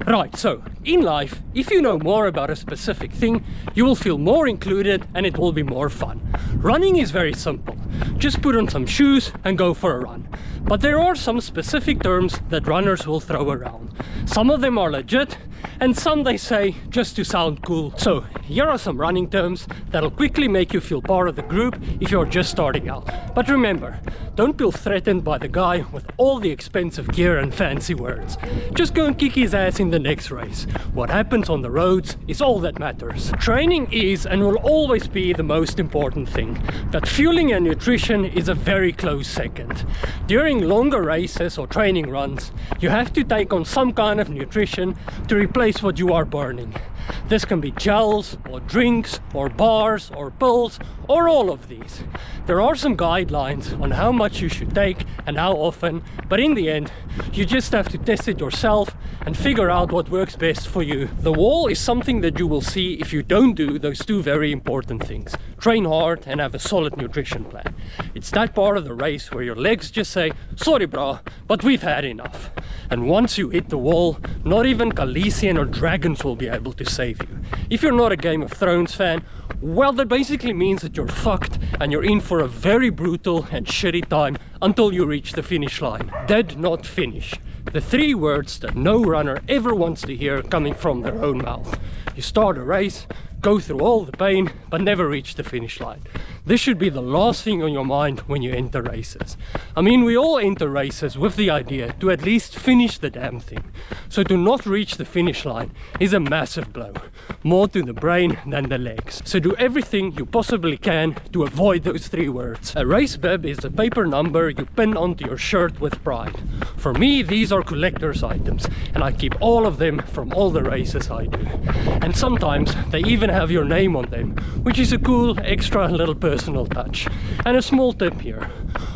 Right, so in life, if you know more about a specific thing, you will feel more included and it will be more fun. Running is very simple. Just put on some shoes and go for a run. But there are some specific terms that runners will throw around. Some of them are legit and some they say just to sound cool. So here are some running terms that'll quickly make you feel part of the group if you're just starting out. But remember, don't feel threatened by the guy with all the expensive gear and fancy words. Just go and kick his ass in the next race. What happens on the roads is all that matters. Training is and will always be the most important thing, but fueling and nutrition is a very close second. During longer races or training runs, you have to take on some kind of nutrition to replace what you are burning. This can be gels or drinks or bars or pills or all of these. There are some guidelines on how much you should take and how often, but in the end you just have to test it yourself and figure out what works best for you. The wall is something that you will see if you don't do those two very important things: train hard and have a solid nutrition plan. It's that part of the race where your legs just say, sorry bro, but we've had enough. And once you hit the wall, not even Khaleesian or dragons will be able to save you. If you're not a Game of Thrones fan, well, that basically means that you're fucked and you're in for a very brutal and shitty time until you reach the finish line. Dead, not finish. The three words that no runner ever wants to hear coming from their own mouth. You start a race, go through all the pain, but never reach the finish line. This should be the last thing on your mind when you enter races. I mean, we all enter races with the idea to at least finish the damn thing. So to not reach the finish line is a massive blow, more to the brain than the legs. So do everything you possibly can to avoid those three words. A race bib is a paper number you pin onto your shirt with pride. For me, these are collector's items, and I keep all of them from all the races I do. And sometimes they even have your name on them, which is a cool extra little personal touch. And a small tip here: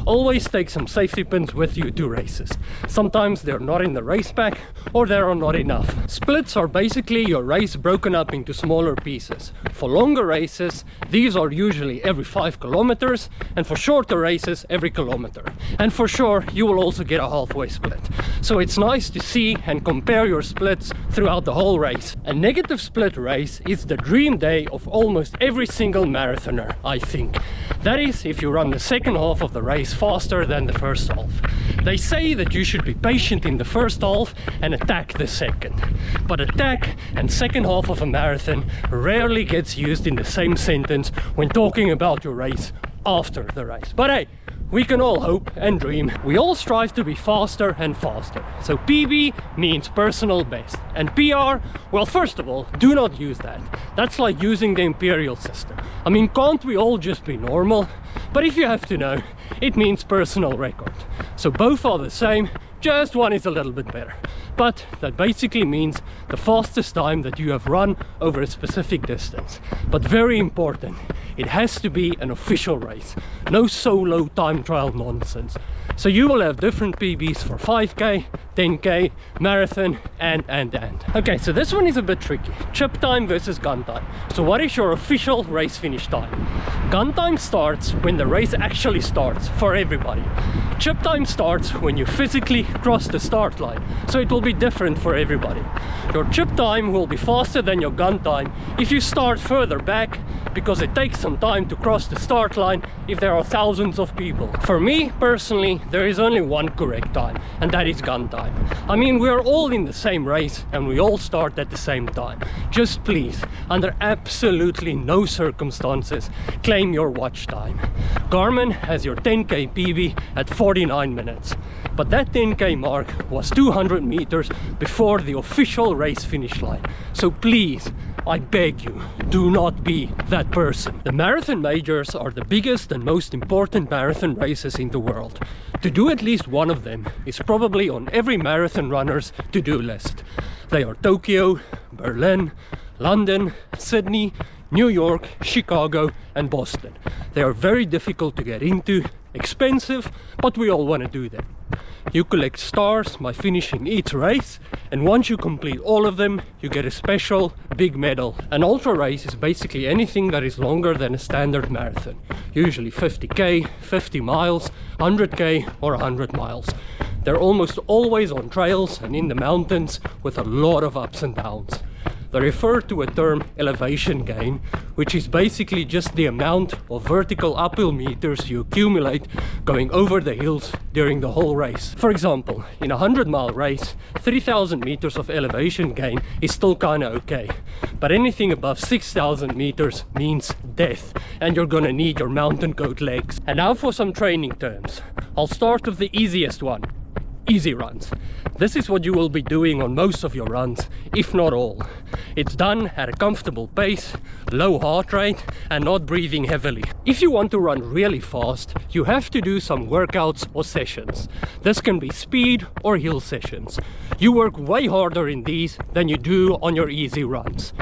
always take some safety pins with you to races. Sometimes they're not in the race pack, or there are not enough. Splits are basically your race broken up into smaller pieces. For longer races, these are usually every 5 kilometers, and for shorter races, every kilometer. And for sure, you will also get a halfway split. So it's nice to see and compare your splits throughout the whole race. A negative split race is the dream day of almost every single marathoner, I think. That is, if you run the second half of the race faster than the first half. They say that you should be patient in the first half and attack the second. But attack and second half of a marathon rarely gets used in the same sentence when talking about your race after the race. But hey, we can all hope and dream. We all strive to be faster and faster. So PB means personal best. And PR, well, first of all, do not use that. That's like using the imperial system. I mean, can't we all just be normal? But if you have to know, it means personal record. So both are the same, just one is a little bit better. But that basically means the fastest time that you have run over a specific distance. But very important, it has to be an official race. No solo time trial nonsense. So you will have different PBs for 5k, 10k, marathon, and. Okay, so this one is a bit tricky. Chip time versus gun time. So what is your official race finish time? Gun time starts when the race actually starts for everybody. Chip time starts when you physically cross the start line. So it will be different for everybody. Your chip time will be faster than your gun time if you start further back, because it takes some time to cross the start line if there are thousands of people. For me personally, there is only one correct time, and that is gun time. I mean, we are all in the same race and we all start at the same time. Just please, under absolutely no circumstances, claim your watch time. Garmin has your 10k PB at 49 minutes. But that 10k mark was 200 meters before the official race finish line. So please, I beg you, do not be that person. The marathon majors are the biggest and most important marathon races in the world. To do at least one of them is probably on every marathon runner's to-do list. They are Tokyo, Berlin, London, Sydney, New York, Chicago, and Boston. They are very difficult to get into, expensive, but we all want to do them. You collect stars by finishing each race, and once you complete all of them, you get a special big medal. An ultra race is basically anything that is longer than a standard marathon, usually 50k, 50 miles, 100k or 100 miles. They're almost always on trails and in the mountains with a lot of ups and downs. They refer to a term elevation gain, which is basically just the amount of vertical uphill meters you accumulate going over the hills during the whole race. For example, in a 100-mile race, 3,000 meters of elevation gain is still kinda okay. But anything above 6,000 meters means death, and you're gonna need your mountain goat legs. And now for some training terms. I'll start with the easiest one. Easy runs. This is what you will be doing on most of your runs, if not all. It's done at a comfortable pace, low heart rate, and not breathing heavily. If you want to run really fast, you have to do some workouts or sessions. This can be speed or hill sessions. You work way harder in these than you do on your easy runs.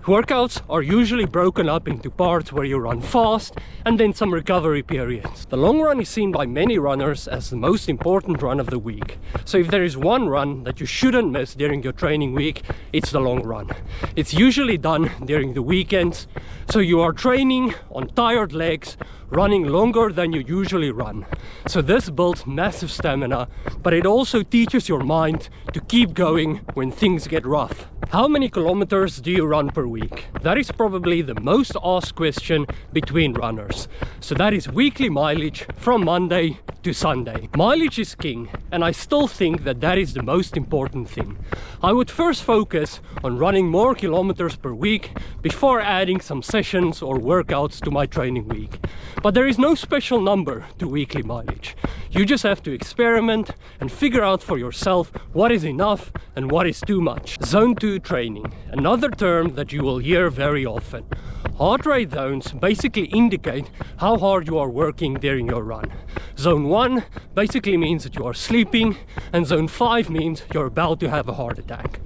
Workouts are usually broken up into parts where you run fast and then some recovery periods. The long run is seen by many runners as the most important run of the week. So if there is one run that you shouldn't miss during your training week, it's the long run. It's usually done during the weekends, so you are training on tired legs, running longer than you usually run. So this builds massive stamina, but it also teaches your mind to keep going when things get rough. How many kilometers do you run per week? That is probably the most asked question between runners. So that is weekly mileage from Monday to Sunday. Mileage is king, and I still think that that is the most important thing. I would first focus on running more kilometers per week before adding some sessions or workouts to my training week. But there is no special number to weekly mileage. You just have to experiment and figure out for yourself what is enough and what is too much. Zone 2 training, another term that you will hear very often. Heart rate zones basically indicate how hard you are working during your run. Zone 1 basically means that you are sleeping, and zone 5 means you're about to have a heart attack.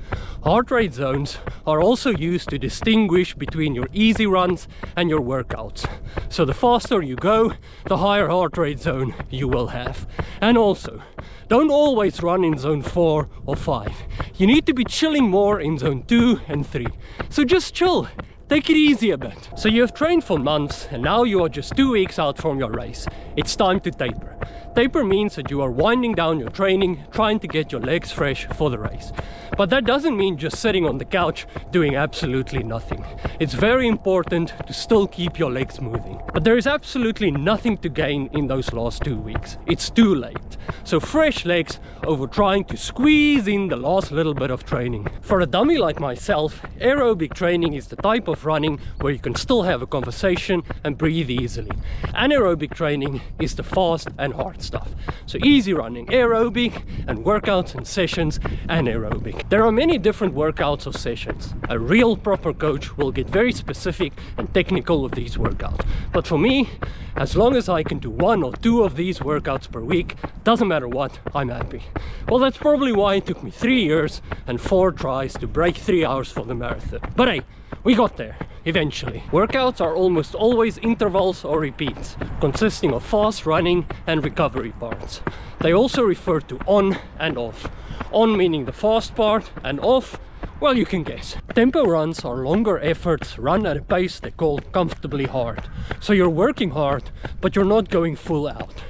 Heart rate zones are also used to distinguish between your easy runs and your workouts. So the faster you go, the higher heart rate zone you will have. And also, don't always run in zone 4 or 5. You need to be chilling more in zone 2 and 3. So just chill. Take it easy a bit. So you have trained for months and now you are just 2 weeks out from your race. It's time to taper. Taper means that you are winding down your training, trying to get your legs fresh for the race. But that doesn't mean just sitting on the couch doing absolutely nothing. It's very important to still keep your legs moving. But there is absolutely nothing to gain in those last 2 weeks. It's too late. So fresh legs over trying to squeeze in the last little bit of training. For a dummy like myself, aerobic training is the type of running where you can still have a conversation and breathe easily. Anaerobic training is the fast and hard stuff. So easy running aerobic, and workouts and sessions anaerobic. There are many different workouts or sessions. A real proper coach will get very specific and technical with these workouts. But for me, as long as I can do 1 or 2 of these workouts per week, doesn't matter what, I'm happy. Well, that's probably why it took me 3 years and 4 tries to break 3 hours for the marathon. But hey, we got there, eventually. Workouts are almost always intervals or repeats, consisting of fast running and recovery parts. They also refer to on and off. On meaning the fast part, and off, well, you can guess. Tempo runs are longer efforts run at a pace they call comfortably hard. So you're working hard, but you're not going full out.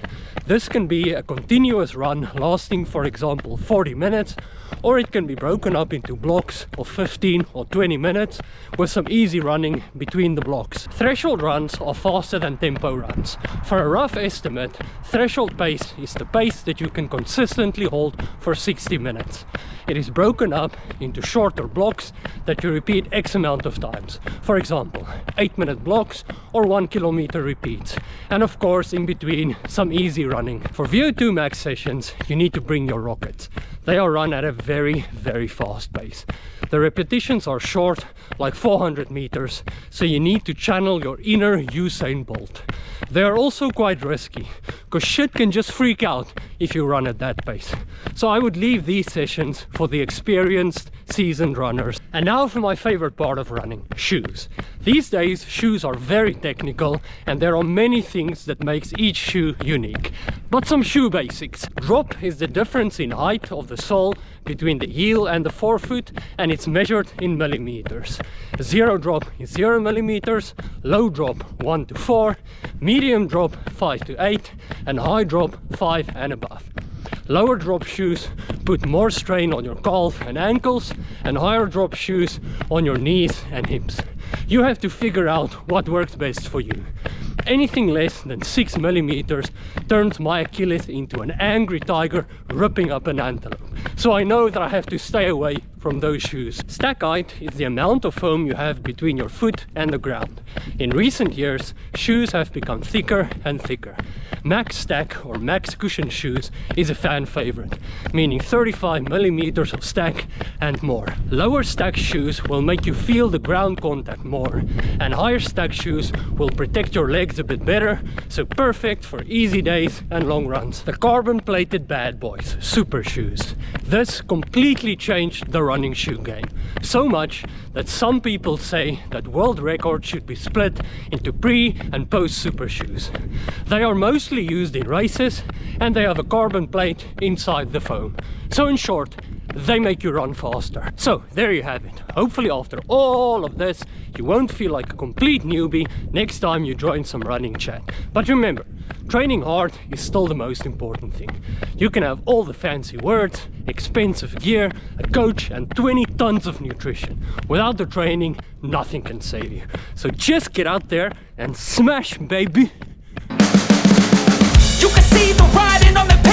This can be a continuous run lasting, for example, 40 minutes, or it can be broken up into blocks of 15 or 20 minutes with some easy running between the blocks. Threshold runs are faster than tempo runs. For a rough estimate, threshold pace is the pace that you can consistently hold for 60 minutes. It is broken up into shorter blocks that you repeat X amount of times. For example, 8-minute blocks or 1 kilometer repeats. And of course, in between, some easy running. For VO2 max sessions, you need to bring your rockets. They are run at a very, very fast pace. The repetitions are short, like 400 meters, so you need to channel your inner Usain Bolt. They are also quite risky, because shit can just freak out if you run at that pace. So I would leave these sessions for the experienced, seasoned runners. And now for my favorite part of running, shoes. These days, shoes are very technical, and there are many things that makes each shoe unique. But some shoe basics. Drop is the difference in height of the sole between the heel and the forefoot, and it's measured in millimeters. Zero drop is 0 millimeters, low drop 1 to 4, medium drop 5 to 8, and high drop 5 and above. Lower drop shoes put more strain on your calf and ankles, and higher drop shoes on your knees and hips. You have to figure out what works best for you. Anything less than 6 millimeters turns my Achilles into an angry tiger ripping up an antelope. So I know that I have to stay away from those shoes. Stack height is the amount of foam you have between your foot and the ground. In recent years, shoes have become thicker and thicker. Max stack or max cushion shoes is a fan favorite, meaning 35 millimeters of stack and more. Lower stack shoes will make you feel the ground contact more, and higher stack shoes will protect your legs a bit better, so perfect for easy days and long runs. The carbon plated bad boys, Supershoes. This completely changed the running shoe game. So much that some people say that world records should be split into pre and post Supershoes. They are mostly used in races, and they have a carbon plate inside the foam. So in short, they make you run faster. So there you have it. Hopefully after all of this, you won't feel like a complete newbie next time you join some running chat. But remember, training hard is still the most important thing. You can have all the fancy words, expensive gear, a coach and 20 tons of nutrition. Without the training, nothing can save you. So just get out there and smash, baby! You can see the riding on the